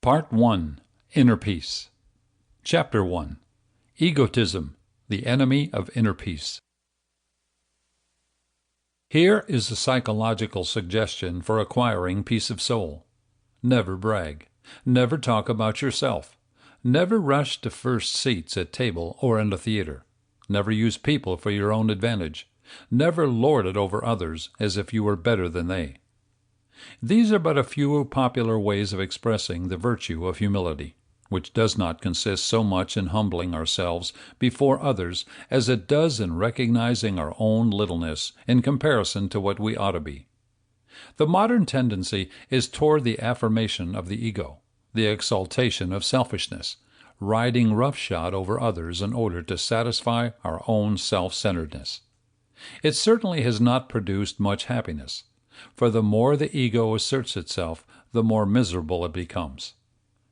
Part 1. Inner Peace. Chapter 1. Egotism, the Enemy of Inner Peace. Here is a psychological suggestion for acquiring peace of soul. Never brag. Never talk about yourself. Never rush to first seats at table or in a theater. Never use people for your own advantage. Never lord it over others as if you were better than they. These are but a few popular ways of expressing the virtue of humility, which does not consist so much in humbling ourselves before others as it does in recognizing our own littleness in comparison to what we ought to be. The modern tendency is toward the affirmation of the ego, the exaltation of selfishness, riding roughshod over others in order to satisfy our own self-centeredness. It certainly has not produced much happiness, for the more the ego asserts itself, the more miserable it becomes.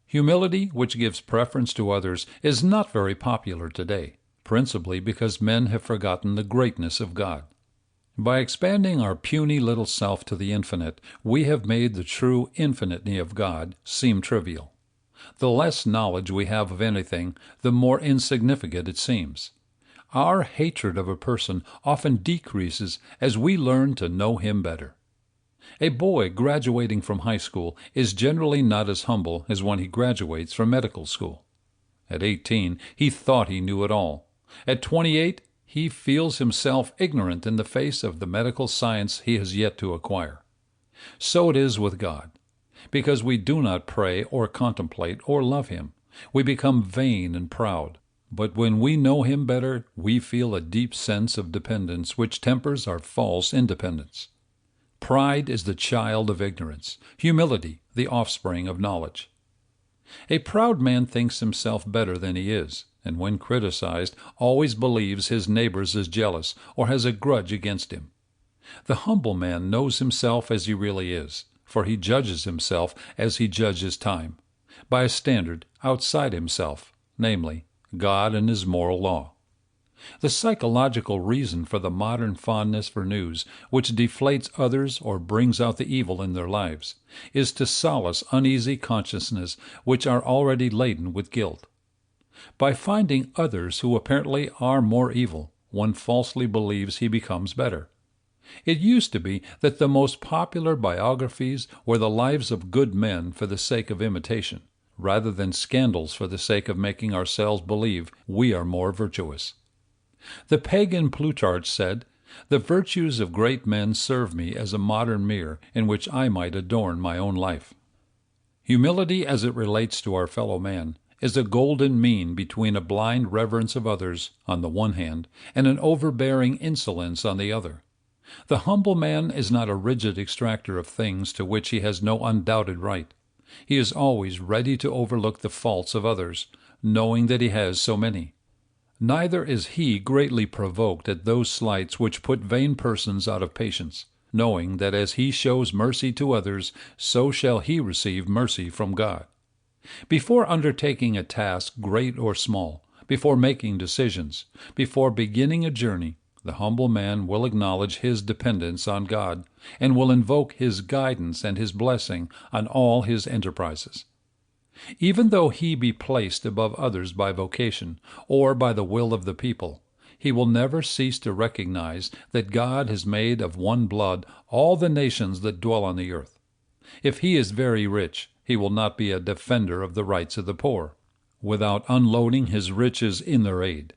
Humility, which gives preference to others, is not very popular today, principally because men have forgotten the greatness of God. By expanding our puny little self to the infinite, we have made the true infinity of God seem trivial. The less knowledge we have of anything, the more insignificant it seems. Our hatred of a person often decreases as we learn to know him better. A boy graduating from high school is generally not as humble as when he graduates from medical school. At 18, he thought he knew it all. At 28, he feels himself ignorant in the face of the medical science he has yet to acquire. So it is with God. Because we do not pray or contemplate or love him, we become vain and proud. But when we know him better, we feel a deep sense of dependence which tempers our false independence. Pride is the child of ignorance, humility the offspring of knowledge. A proud man thinks himself better than he is, and when criticized, always believes his neighbors is jealous or has a grudge against him. The humble man knows himself as he really is, for he judges himself as he judges time, by a standard outside himself, namely, God and his moral law. The psychological reason for the modern fondness for news, which deflates others or brings out the evil in their lives, is to solace uneasy consciousnesses which are already laden with guilt. By finding others who apparently are more evil, one falsely believes he becomes better. It used to be that the most popular biographies were the lives of good men for the sake of imitation, rather than scandals for the sake of making ourselves believe we are more virtuous. The pagan Plutarch said, "The virtues of great men serve me as a modern mirror in which I might adorn my own life." Humility as it relates to our fellow man is a golden mean between a blind reverence of others on the one hand and an overbearing insolence on the other. The humble man is not a rigid extractor of things to which he has no undoubted right. He is always ready to overlook the faults of others, knowing that he has so many. Neither is he greatly provoked at those slights which put vain persons out of patience, knowing that as he shows mercy to others, so shall he receive mercy from God. Before undertaking a task great or small, before making decisions, before beginning a journey, the humble man will acknowledge his dependence on God, and will invoke his guidance and his blessing on all his enterprises. Even though he be placed above others by vocation, or by the will of the people, he will never cease to recognize that God has made of one blood all the nations that dwell on the earth. If he is very rich, he will not be a defender of the rights of the poor, without unloading his riches in their aid.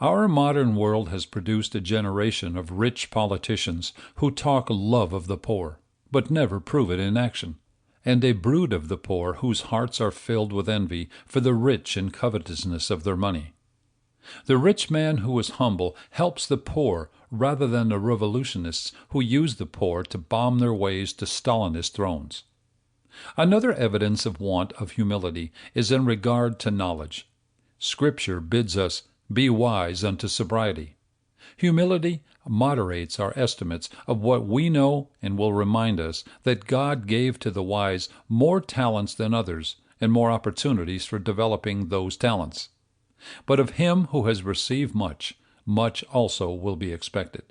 Our modern world has produced a generation of rich politicians who talk love of the poor, but never prove it in action, and a brood of the poor whose hearts are filled with envy for the rich and covetousness of their money. The rich man who is humble helps the poor rather than the revolutionists who use the poor to bomb their ways to Stalinist thrones. Another evidence of want of humility is in regard to knowledge. Scripture bids us, "Be wise unto sobriety." Humility moderates our estimates of what we know and will remind us that God gave to the wise more talents than others and more opportunities for developing those talents. But of him who has received much, much also will be expected.